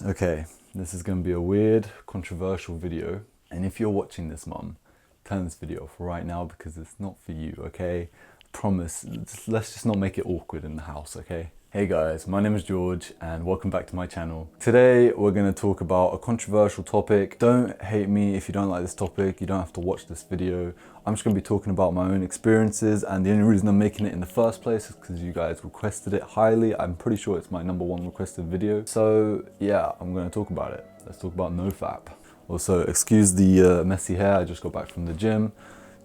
Okay, this is going to be a weird, controversial video. And if you're watching this, mum, turn this video off right now because it's not for you, okay? Promise, let's just not make it awkward in the house, okay? Hey guys, my name is George and welcome back to my channel. Today we're going to talk about a controversial topic. Don't hate me if you don't like this topic, you don't have to watch this video. I'm just going to be talking about my own experiences, and the only reason I'm making it in the first place is because you guys requested it highly. I'm pretty sure it's my #1 requested video. So yeah, I'm going to talk about it. Let's talk about Nofap. Also, excuse the messy hair, I just got back from the gym,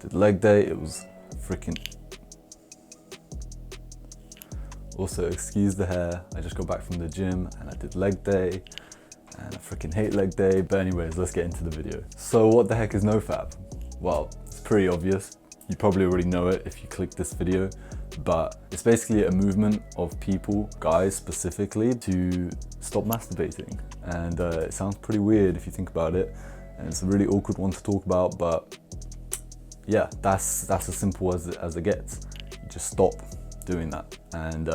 did leg day, it was freaking... Also, excuse the hair, I just got back from the gym and I did leg day, and I freaking hate leg day. But anyways, let's get into the video. So what the heck is Nofap? Well, it's pretty obvious. You probably already know it if you click this video, but it's basically a movement of people, guys specifically, to stop masturbating. And it sounds pretty weird if you think about it, and it's a really awkward one to talk about, but yeah, that's as simple as it gets. You just stop doing that, and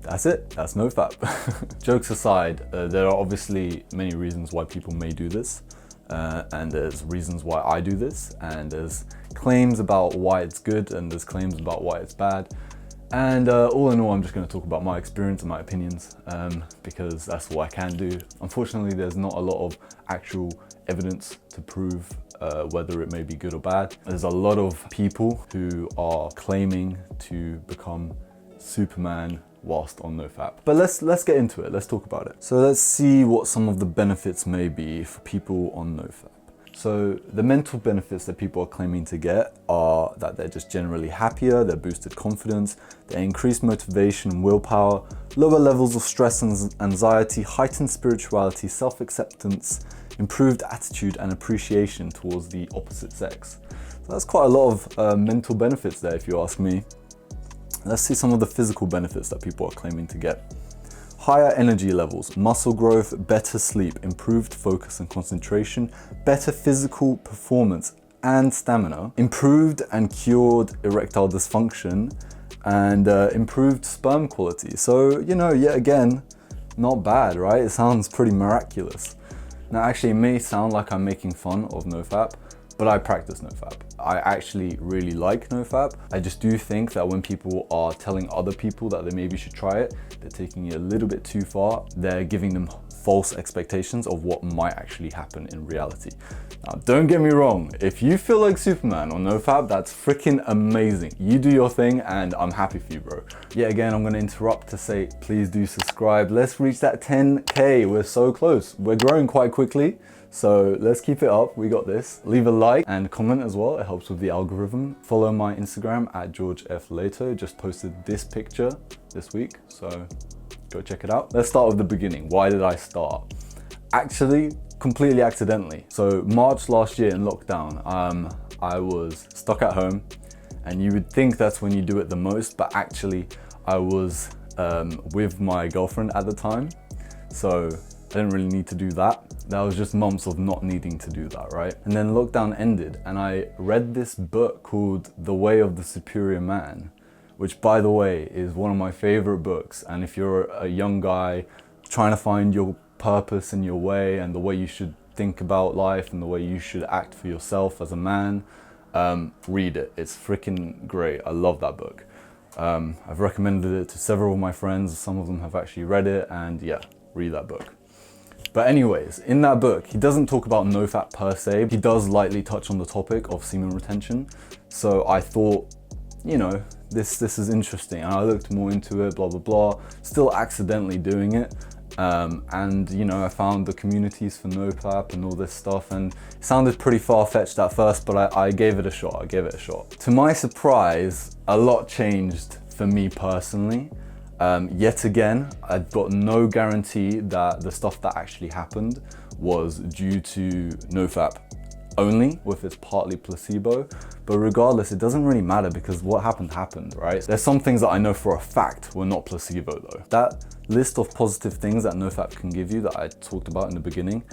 that's it. That's Nofap. Jokes aside, there are obviously many reasons why people may do this, and there's reasons why I do this, and there's claims about why it's good and there's claims about why it's bad. And all in all, I'm just going to talk about my experience and my opinions, because that's all I can do. Unfortunately, there's not a lot of actual evidence to prove whether it may be good or bad. There's a lot of people who are claiming to become Superman whilst on Nofap. But let's get into it, let's talk about it. So let's see what some of the benefits may be for people on Nofap. So the mental benefits that people are claiming to get are that they're just generally happier, they're boosted confidence, they increase motivation and willpower, lower levels of stress and anxiety, heightened spirituality, self-acceptance, improved attitude and appreciation towards the opposite sex. So that's quite a lot of mental benefits there, if you ask me. Let's see some of the physical benefits that people are claiming to get. Higher energy levels, muscle growth, better sleep, improved focus and concentration, better physical performance and stamina, improved and cured erectile dysfunction, and improved sperm quality. So, you know, yet again, not bad, right? It sounds pretty miraculous. Now, actually, it may sound like I'm making fun of Nofap, but I practice Nofap. I actually really like Nofap. I just do think that when people are telling other people that they maybe should try it, they're taking it a little bit too far. They're giving them false expectations of what might actually happen in reality. Now, don't get me wrong, if you feel like Superman on Nofap, that's freaking amazing. You do your thing and I'm happy for you, bro. Yet again, I'm gonna interrupt to say, please do subscribe. Let's reach that 10K, we're so close. We're growing quite quickly. So let's keep it up, we got this. Leave a like and comment as well, it helps with the algorithm. Follow my Instagram at George F. Leto, just posted this picture this week, so go check it out. Let's start with the beginning. Why did I start? Actually, completely accidentally. So March last year in lockdown, I was stuck at home, and you would think that's when you do it the most, but actually I was with my girlfriend at the time, so I didn't really need to do that. That was just months of not needing to do that, right? And then lockdown ended and I read this book called The Way of the Superior Man, which, by the way, is one of my favorite books. And if you're a young guy trying to find your purpose and your way and the way you should think about life and the way you should act for yourself as a man, read it. It's freaking great. I love that book. I've recommended it to several of my friends. Some of them have actually read it, and yeah, read that book. But anyways, in that book, he doesn't talk about Nofap per se. He does lightly touch on the topic of semen retention. So I thought, you know, this is interesting. And I looked more into it, blah, blah, blah. Still accidentally doing it. And, you know, I found the communities for Nofap and all this stuff. And it sounded pretty far-fetched at first, but I gave it a shot. To my surprise, a lot changed for me personally. Yet again, I've got no guarantee that the stuff that actually happened was due to Nofap only, or if it's partly placebo. But regardless, it doesn't really matter because what happened, right? There's some things that I know for a fact were not placebo though. That list of positive things that Nofap can give you that I talked about in the beginning,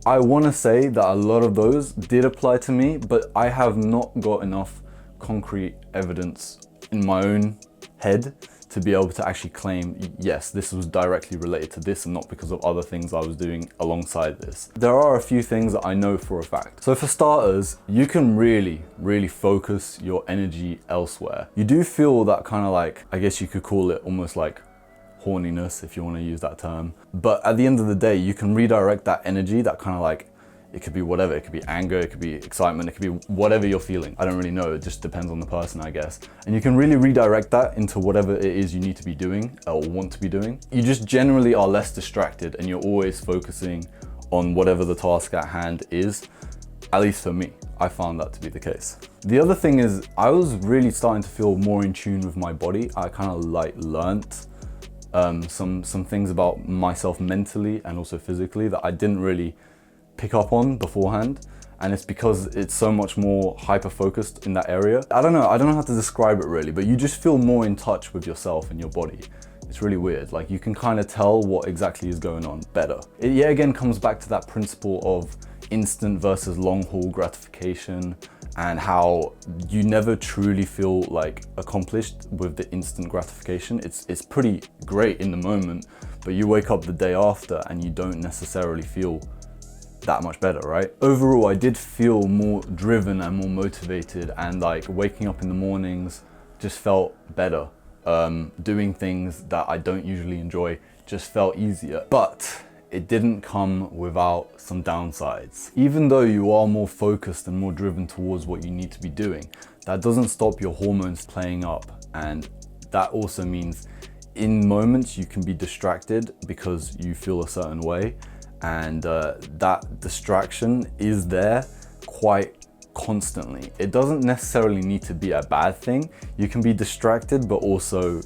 I want to say that a lot of those did apply to me, but I have not got enough concrete evidence in my own head to be able to actually claim, yes, this was directly related to this and not because of other things I was doing alongside this. There are a few things that I know for a fact. So for starters, you can really focus your energy elsewhere. You do feel that kind of like, I guess you could call it almost like horniness, if you want to use that term. But at the end of the day, you can redirect that energy, that kind of like, it could be whatever, it could be anger, it could be excitement, it could be whatever you're feeling. I don't really know, it just depends on the person, I guess. And you can really redirect that into whatever it is you need to be doing or want to be doing. You just generally are less distracted and you're always focusing on whatever the task at hand is. At least for me, I found that to be the case. The other thing is, I was really starting to feel more in tune with my body. I kind of like learnt some things about myself mentally and also physically that I didn't really pick up on beforehand, and it's because it's so much more hyper-focused in that area. I don't know how to describe it really, but you just feel more in touch with yourself and your body. It's really weird, like you can kind of tell what exactly is going on better. It yet again comes back to that principle of instant versus long haul gratification, and how you never truly feel like accomplished with the instant gratification. It's pretty great in the moment, but you wake up the day after and you don't necessarily feel that much better, right? Overall, I did feel more driven and more motivated, and like waking up in the mornings just felt better. Doing things that I don't usually enjoy just felt easier. But it didn't come without some downsides. Even though you are more focused and more driven towards what you need to be doing, that doesn't stop your hormones playing up. And that also means in moments you can be distracted because you feel a certain way. And that distraction is there quite constantly. It doesn't necessarily need to be a bad thing. You can be distracted but also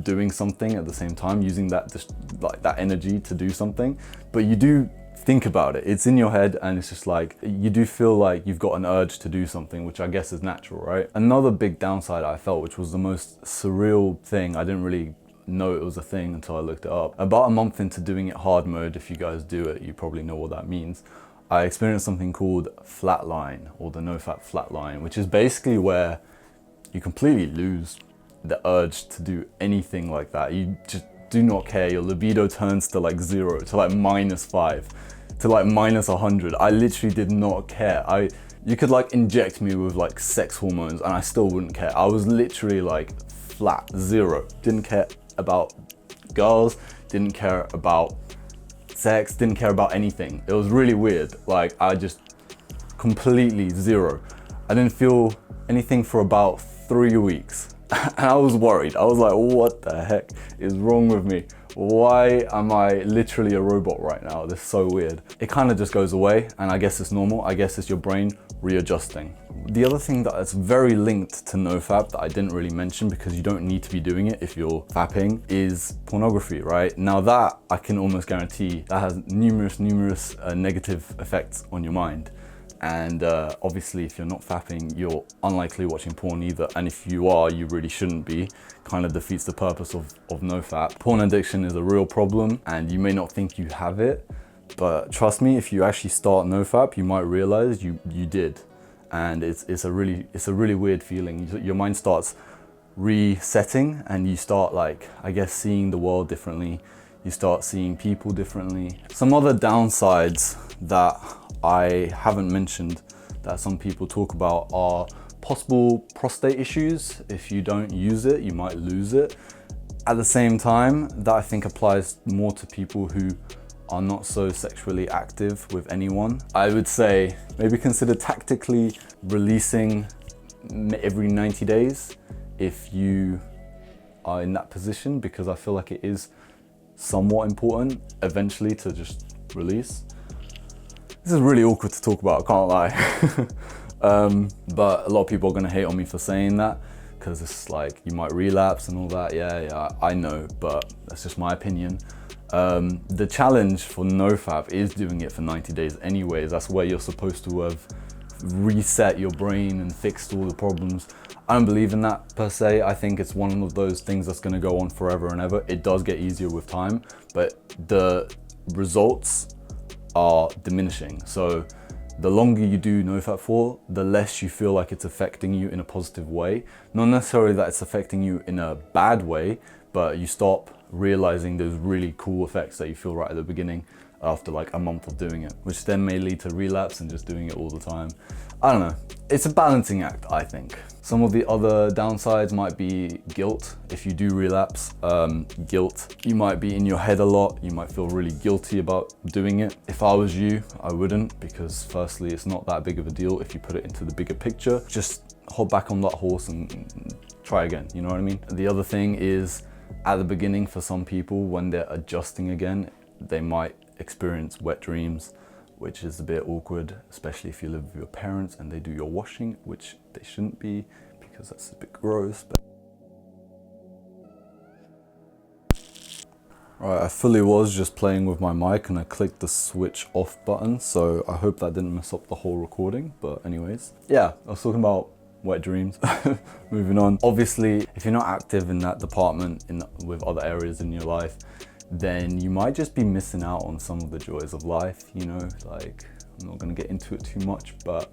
doing something at the same time, using that energy to do something. But you do think about it. It's in your head, and it's just like you do feel like you've got an urge to do something, which I guess is natural, right? Another big downside I felt, which was the most surreal thing, I didn't really know it was a thing until I looked it up. About a month into doing it hard mode, if you guys do it, you probably know what that means. I experienced something called flatline, or the Nofap flatline, which is basically where you completely lose the urge to do anything like that. You just do not care. Your libido turns to like 0, to like -5, to like -100. I literally did not care. You could like inject me with like sex hormones and I still wouldn't care. I was literally like flat, 0. Didn't care about girls, didn't care about sex, didn't care about anything. It was really weird. Like I just completely 0. I didn't feel anything for about 3 weeks. And I was worried. I was like, what the heck is wrong with me? Why am I literally a robot right now? This is so weird. It kind of just goes away, and I guess it's normal. I guess it's your brain readjusting. The other thing that is very linked to Nofap that I didn't really mention, because you don't need to be doing it if you're fapping, is pornography, right? Now that I can almost guarantee that has numerous negative effects on your mind. And obviously if you're not fapping, you're unlikely watching porn either, and if you are, you really shouldn't be. Kind of defeats the purpose of Nofap. Porn addiction is a real problem, and you may not think you have it, but trust me, if you actually start Nofap, you might realize you did. And it's a really weird feeling. Your mind starts resetting, and you start, like, I guess, seeing the world differently. You start seeing people differently. Some other downsides that I haven't mentioned that some people talk about are possible prostate issues. If you don't use it, you might lose it. At the same time, that I think applies more to people who are not so sexually active with anyone. I would say maybe consider tactically releasing every 90 days if you are in that position, because I feel like it is somewhat important eventually to just release. This is really awkward to talk about, I can't lie. But a lot of people are gonna hate on me for saying that, because it's like you might relapse and all that. Yeah, I know, but that's just my opinion. The challenge for Nofap is doing it for 90 days anyways. That's where you're supposed to have reset your brain and fixed all the problems. I don't believe in that per se. I think it's one of those things that's gonna go on forever and ever. It does get easier with time, but the results are diminishing. So the longer you do Nofap for, the less you feel like it's affecting you in a positive way. Not necessarily that it's affecting you in a bad way, but you stop realizing those really cool effects that you feel right at the beginning after like a month of doing it, which then may lead to relapse and just doing it all the time. I don't know. It's a balancing act, I think. Some of the other downsides might be guilt. If you do relapse, guilt, you might be in your head a lot. You might feel really guilty about doing it. If I was you, I wouldn't, because firstly, it's not that big of a deal if you put it into the bigger picture. Just hop back on that horse and try again, you know what I mean? The other thing is, at the beginning, for some people, when they're adjusting again, they might experience wet dreams, which is a bit awkward, especially if you live with your parents and they do your washing, which they shouldn't be, because that's a bit gross. But right, I fully was just playing with my mic and I clicked the switch off button, so I hope that didn't mess up the whole recording. But anyways, yeah, I was talking about wet dreams. Moving on. Obviously, if you're not active in that department with other areas in your life, then you might just be missing out on some of the joys of life, you know, like, I'm not gonna get into it too much, but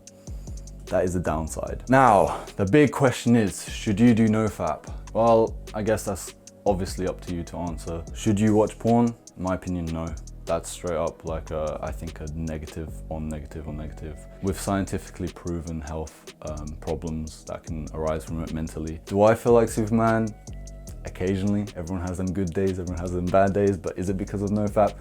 that is a downside. Now, the big question is, should you do Nofap? Well, I guess that's obviously up to you to answer. Should you watch porn? In my opinion, no. That's straight up like I think a negative on negative on negative. With scientifically proven health problems that can arise from it mentally. Do I feel like Superman? Occasionally. Everyone has them good days, everyone has them bad days, but is it because of Nofap?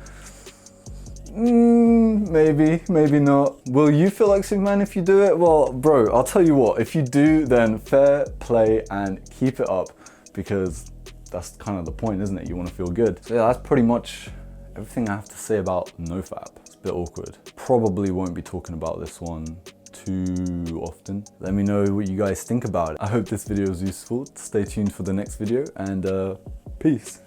Maybe, maybe not. Will you feel like Superman if you do it? Well, bro, I'll tell you what, if you do, then fair play and keep it up, because that's kind of the point, isn't it? You want to feel good. So yeah, that's pretty much everything I have to say about Nofap. It's a bit awkward. Probably won't be talking about this one too often. Let me know what you guys think about it. I hope this video was useful. Stay tuned for the next video, and peace.